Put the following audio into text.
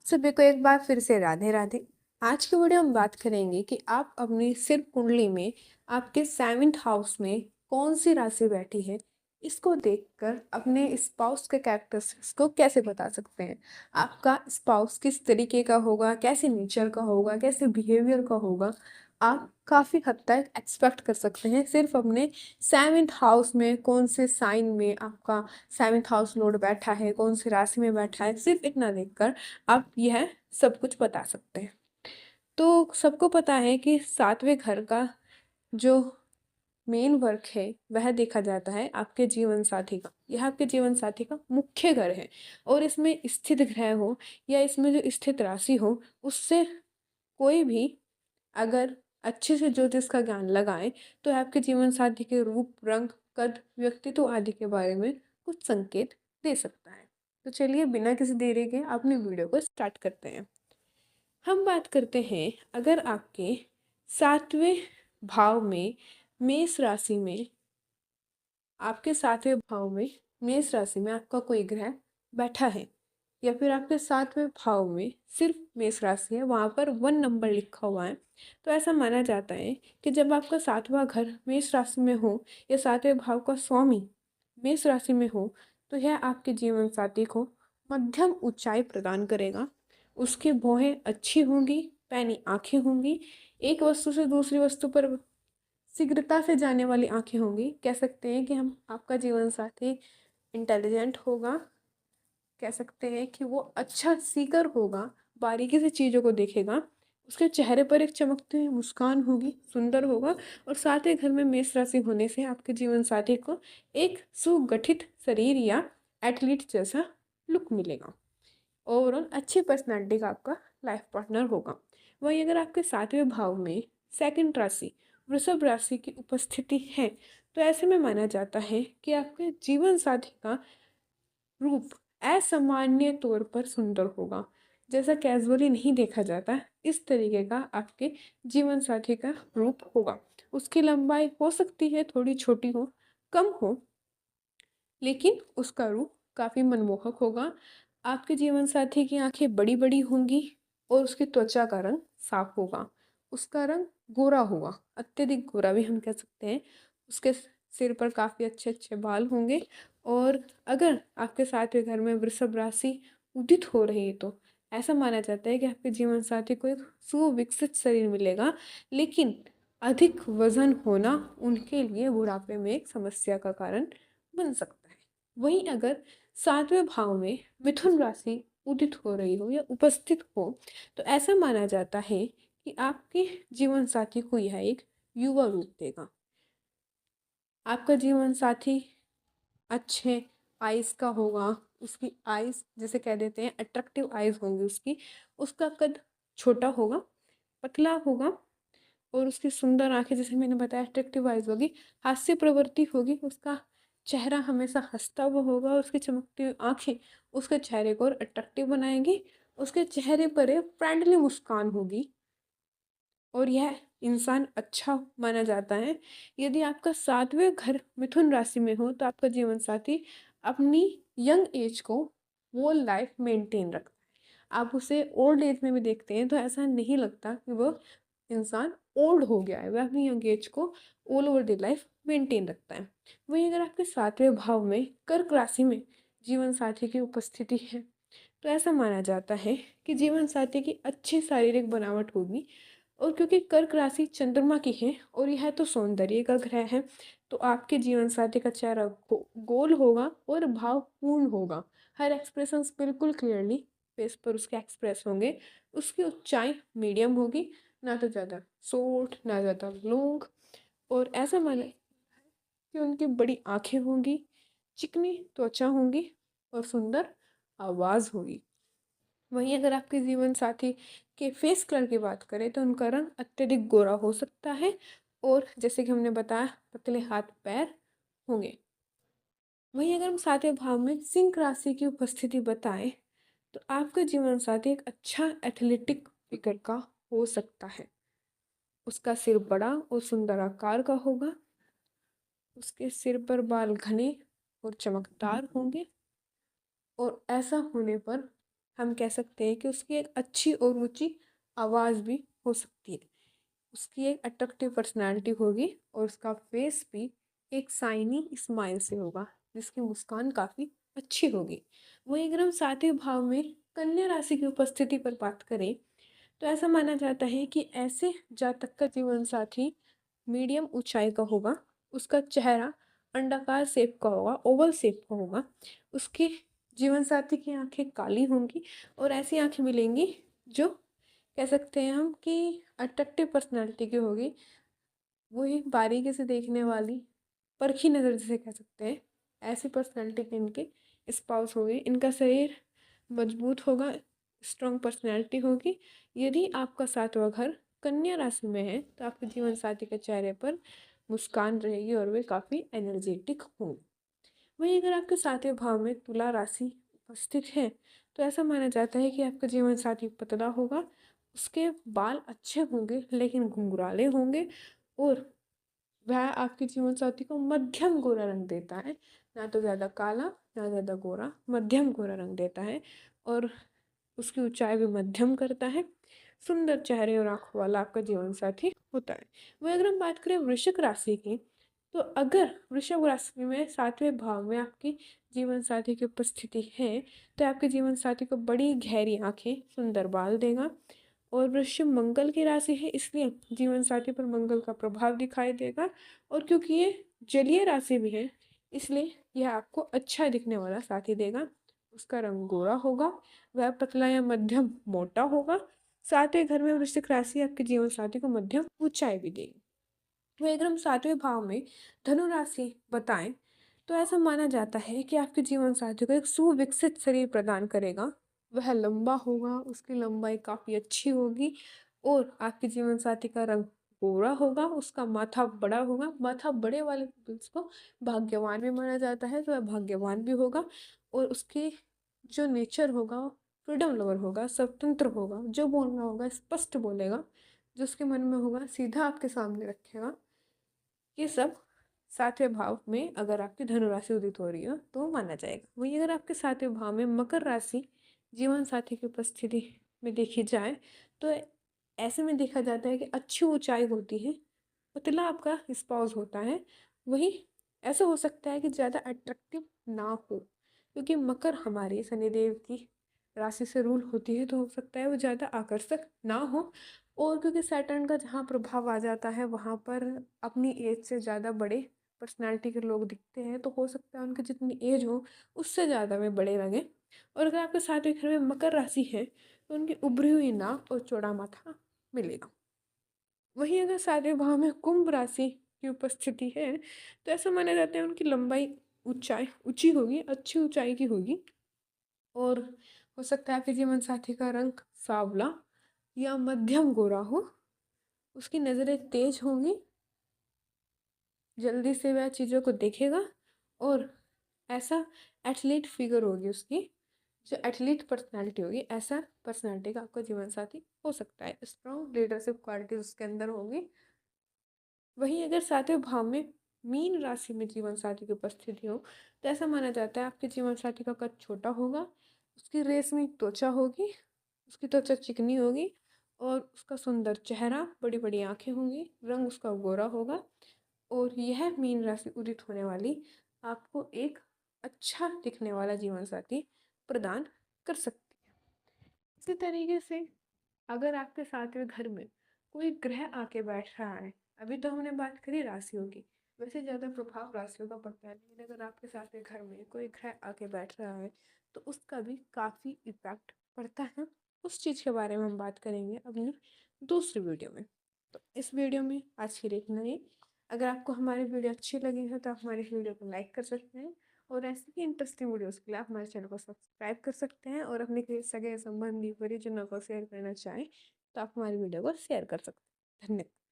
सभी को एक बार फिर से राधे राधे। आज की वीडियो हम बात करेंगे कि आप अपनी सिर कुंडली में आपके 7th हाउस में कौन सी राशि बैठी है। इसको देखकर अपने स्पाउस के कैरेक्टरिस्टिक्स को कैसे बता सकते हैं। आपका स्पाउस किस तरीके का होगा, कैसे नेचर का होगा, कैसे बिहेवियर का होगा, आप काफ़ी हद तक एक्सपेक्ट कर सकते हैं सिर्फ अपने 7th हाउस में कौन से साइन में आपका 7th हाउस लॉर्ड बैठा है, कौन सी राशि में बैठा है। सिर्फ इतना देखकर आप यह सब कुछ बता सकते हैं। तो सबको पता है कि 7वें घर का जो मेन वर्क है वह देखा जाता है आपके जीवन साथी का। यह आपके जीवन साथी का मुख्य घर है और इसमें स्थित ग्रह हो या इसमें जो स्थित राशि हो, उससे कोई भी अगर अच्छे से ज्योतिष का ज्ञान लगाए तो आपके जीवन साथी के रूप, रंग, कद, व्यक्तित्व आदि के बारे में कुछ संकेत दे सकता है। तो चलिए बिना किसी देरी के अपनी वीडियो को स्टार्ट करते हैं। हम बात करते हैं, अगर आपके 7वें भाव में मेष राशि में आपके 7वें भाव में मेष राशि में आपका कोई ग्रह बैठा है या फिर आपके 7वें भाव में सिर्फ मेष राशि है, वहाँ पर 1 नंबर लिखा हुआ है, तो ऐसा माना जाता है कि जब आपका 7वां घर मेष राशि में हो या 7वें भाव का स्वामी मेष राशि में हो, तो यह आपके जीवन साथी को मध्यम ऊंचाई प्रदान करेगा। उसकी भौहें अच्छी होंगी, पैनी आंखें होंगी, एक वस्तु से दूसरी वस्तु पर शीघ्रता से जाने वाली आंखें होंगी। कह सकते हैं कि हम आपका जीवन साथी इंटेलिजेंट होगा, कह सकते हैं कि वो अच्छा सीकर होगा, बारीकी से चीज़ों को देखेगा, उसके चेहरे पर एक चमकती हुई मुस्कान होगी, सुंदर होगा। और साथ ही घर में मेष राशि होने से आपके जीवन साथी को एक सुगठित शरीर या एथलीट जैसा लुक मिलेगा। ओवरऑल अच्छी पर्सनैलिटी का आपका लाइफ पार्टनर होगा। वहीं अगर आपके 7वें भाव में सेकंड राशि वृषभ राशि की उपस्थिति है, तो ऐसे में माना जाता है कि आपके जीवन साथी का रूप असामान्य तौर पर सुंदर होगा। जैसा कैजुअली नहीं देखा जाता, इस तरीके का आपके जीवन साथी का रूप होगा। उसकी लंबाई हो सकती है थोड़ी छोटी हो, कम हो, लेकिन उसका रूप काफ़ी मनमोहक होगा। आपके जीवन साथी की आंखें बड़ी बड़ी होंगी और उसकी त्वचा का रंग साफ होगा। उसका रंग गोरा होगा, अत्यधिक गोरा भी हम कह सकते हैं। उसके सिर पर काफ़ी अच्छे अच्छे बाल होंगे। और अगर आपके 7वें घर में वृषभ राशि उदित हो रही है, तो ऐसा माना जाता है कि आपके जीवन साथी को एक सुविकसित शरीर मिलेगा, लेकिन अधिक वजन होना उनके लिए बुढ़ापे में एक समस्या का कारण बन सकता है। वहीं अगर 7वें भाव में मिथुन राशि उदित हो रही हो या उपस्थित हो, तो ऐसा माना जाता है कि आपके जीवन साथी को यह एक युवा रूप देगा। आपका जीवन साथी अच्छे आइज का होगा, उसकी आइज जिसे कह देते हैं अट्रैक्टिव आइज होंगी उसकी। उसका कद छोटा होगा, पतला होगा और उसकी सुंदर आंखें, जैसे मैंने बताया अट्रैक्टिव आइज होगी। हास्य प्रवृत्ति होगी, उसका चेहरा हमेशा हंसता हुआ होगा और उसकी चमकती हुई आंखें उसके चेहरे को और अट्रैक्टिव बनाएंगी। उसके चेहरे पर एक फ्रेंडली मुस्कान होगी और यह इंसान अच्छा माना जाता है। यदि आपका 7वें घर मिथुन राशि में हो, तो आपका जीवन साथी अपनी यंग एज को वो लाइफ मेंटेन रखता है। आप उसे ओल्ड एज में भी देखते हैं तो ऐसा नहीं लगता कि वो इंसान ओल्ड हो गया है, वह अपनी यंग एज को all over the life maintain रखता है। वहीं अगर आपके 7वें भाव में कर्क राशि में जीवन साथी की उपस्थिति है, तो ऐसा माना जाता है कि जीवन साथी की अच्छी शारीरिक बनावट होगी। और क्योंकि कर्क राशि चंद्रमा की है और यह तो सौंदर्य का ग्रह है, तो आपके जीवन साथी का चेहरा गोल होगा और भावपूर्ण होगा। हर एक्सप्रेशंस बिल्कुल क्लियरली फेस पर उसके एक्सप्रेस होंगे। उसकी ऊंचाई मीडियम होगी, ना तो ज़्यादा शॉर्ट ना ज़्यादा लॉन्ग। और ऐसा माना कि उनकी बड़ी आंखें होंगी, चिकनी त्वचा होंगी और सुंदर आवाज़ होगी। वहीं अगर आपके जीवन साथी के फेस कलर की बात करें, तो उनका रंग अत्यधिक गोरा हो सकता है और जैसे कि हमने बताया पतले हाथ पैर होंगे। वहीं अगर हम 7वें भाव में सिंह राशि की उपस्थिति बताएं, तो आपका जीवन साथी एक अच्छा एथलेटिक फिगर का हो सकता है। उसका सिर बड़ा और सुंदर आकार का होगा। उसके सिर पर बाल घने और चमकदार होंगे और ऐसा होने पर हम कह सकते हैं कि उसकी एक अच्छी और ऊँची आवाज़ भी हो सकती है। उसकी एक अट्रैक्टिव पर्सनैलिटी होगी और उसका फेस भी एक शाइनी स्माइल से होगा, जिसकी मुस्कान काफ़ी अच्छी होगी। वहीं अगर हम सातवें भाव में कन्या राशि की उपस्थिति पर बात करें, तो ऐसा माना जाता है कि ऐसे जातक का जीवन साथी मीडियम ऊंचाई का होगा। उसका चेहरा अंडाकार शेप का होगा, ओवल शेप का होगा। उसके जीवन साथी की आंखें काली होंगी और ऐसी आंखें मिलेंगी जो कह सकते हैं हम कि अट्रैक्टिव पर्सनालिटी की होगी। वो एक बारीकी से देखने वाली, परखी नज़र जिसे कह सकते हैं, ऐसी पर्सनालिटी के इनके स्पाउस होंगे। इनका शरीर मजबूत होगा, स्ट्रॉन्ग पर्सनालिटी होगी। यदि आपका सातवां घर कन्या राशि में है तो आपके जीवन साथी के चेहरे पर मुस्कान रहेगी और वे काफ़ी एनर्जेटिक होंगे। वहीं अगर आपके सातवें भाव में तुला राशि उपस्थित है, तो ऐसा माना जाता है कि आपका जीवन साथी पतला होगा, उसके बाल अच्छे होंगे लेकिन घुंघराले होंगे, और वह आपके जीवन साथी को मध्यम गोरा रंग देता है। ना तो ज़्यादा काला, ना ज़्यादा गोरा, मध्यम गोरा रंग देता है और उसकी ऊंचाई भी मध्यम करता है। सुंदर चेहरे और आंखों वाला आपका जीवन साथी होता है। वही अगर हम बात करें वृश्चिक राशि की, तो अगर वृषभ राशि में सातवें भाव में आपकी जीवन साथी की उपस्थिति है, तो आपके जीवन साथी को बड़ी गहरी आंखें, सुंदर बाल देगा। और वृश्चिक मंगल की राशि है, इसलिए जीवन साथी पर मंगल का प्रभाव दिखाई देगा। और क्योंकि ये जलीय राशि भी है, इसलिए यह आपको अच्छा दिखने वाला साथी देगा। उसका रंग गोरा होगा, वह पतला या मध्यम मोटा होगा। सातवें घर में वृश्चिक राशि आपके जीवन साथी को मध्यम ऊंचाई भी देगी। वही अगर हम सातवें भाव में धनु राशि बताएं, तो ऐसा माना जाता है कि आपके जीवन साथी को एक सुविकसित शरीर प्रदान करेगा। वह लंबा होगा, उसकी लंबाई काफ़ी अच्छी होगी और आपके जीवन साथी का रंग गोरा होगा। उसका माथा बड़ा होगा, माथा बड़े वाले पुरुष को भाग्यवान भी माना जाता है, तो वह भाग्यवान भी होगा। और उसकी जो नेचर होगा, फ्रीडम लवर होगा, स्वतंत्र होगा, जो बोलना होगा स्पष्ट बोलेगा, जो उसके मन में होगा सीधा आपके सामने रखेगा। ये सब सातवें भाव में अगर आपकी धनु राशि उदित हो रही हो तो माना जाएगा। वहीं अगर आपके सातवें भाव में मकर राशि जीवन साथी की उपस्थिति में देखी जाए, तो ऐसे में देखा जाता है कि अच्छी ऊंचाई होती है, पतला आपका स्पाउस होता है। वही ऐसा हो सकता है कि ज़्यादा अट्रैक्टिव ना हो, क्योंकि मकर हमारे शनिदेव की राशि से रूल होती है, तो हो सकता है वो ज़्यादा आकर्षक ना हो। और क्योंकि सैटर्न का जहाँ प्रभाव आ जाता है वहाँ पर अपनी एज से ज़्यादा बड़े पर्सनालिटी के लोग दिखते हैं, तो हो सकता है उनकी जितनी एज हो उससे ज़्यादा वे बड़े लगें। और अगर आपके सातवें घर में मकर राशि है, तो उनकी उभरी हुई नाक और चौड़ा माथा मिलेगा। वहीं अगर सातवें भाव में कुंभ राशि की उपस्थिति है, तो ऐसा माना जाता है उनकी लंबाई ऊंचाई ऊंची होगी, अच्छी ऊंचाई की होगी। और हो सकता है आपके जीवन साथी का रंग सांवला या मध्यम गोरा हो। उसकी नज़रें तेज होंगी, जल्दी से वह चीज़ों को देखेगा। और ऐसा एथलीट फिगर होगी उसकी, जो एथलीट पर्सनालिटी होगी, ऐसा पर्सनालिटी का आपका जीवन साथी हो सकता है। स्ट्रॉन्ग लीडरशिप क्वालिटीज उसके अंदर होंगी। वहीं अगर सातवें भाव में मीन राशि में जीवन साथी की उपस्थिति हो, तो ऐसा माना जाता है आपके जीवन साथी का कद छोटा होगा, उसकी रेशमी त्वचा होगी, उसकी त्वचा चिकनी होगी और उसका सुंदर चेहरा, बड़ी बड़ी आंखें होंगी, रंग उसका गोरा होगा। और यह मीन राशि उदित होने वाली आपको एक अच्छा दिखने वाला जीवन साथी प्रदान कर सकती है। इसी तरीके से अगर आपके सातवें घर में कोई ग्रह आके बैठ रहा है, अभी तो हमने बात करी राशियों की, वैसे ज़्यादा प्रभाव राशियों का पड़ता है, लेकिन अगर आपके सातवें घर में कोई ग्रह आके बैठ रहा है तो उसका भी काफ़ी इफेक्ट पड़ता है। उस चीज़ के बारे में हम बात करेंगे अपनी दूसरी वीडियो में। तो इस वीडियो में आज के लिए इतना ही। अगर आपको हमारी वीडियो अच्छी लगी है तो आप हमारी वीडियो को लाइक कर सकते हैं, और ऐसी ही इंटरेस्टिंग वीडियोस के लिए आप हमारे चैनल को सब्सक्राइब कर सकते हैं। और अपने किसी सगे संबंधी परिजनों को शेयर करना चाहें तो आप हमारी वीडियो को शेयर कर सकते हैं। धन्यवाद।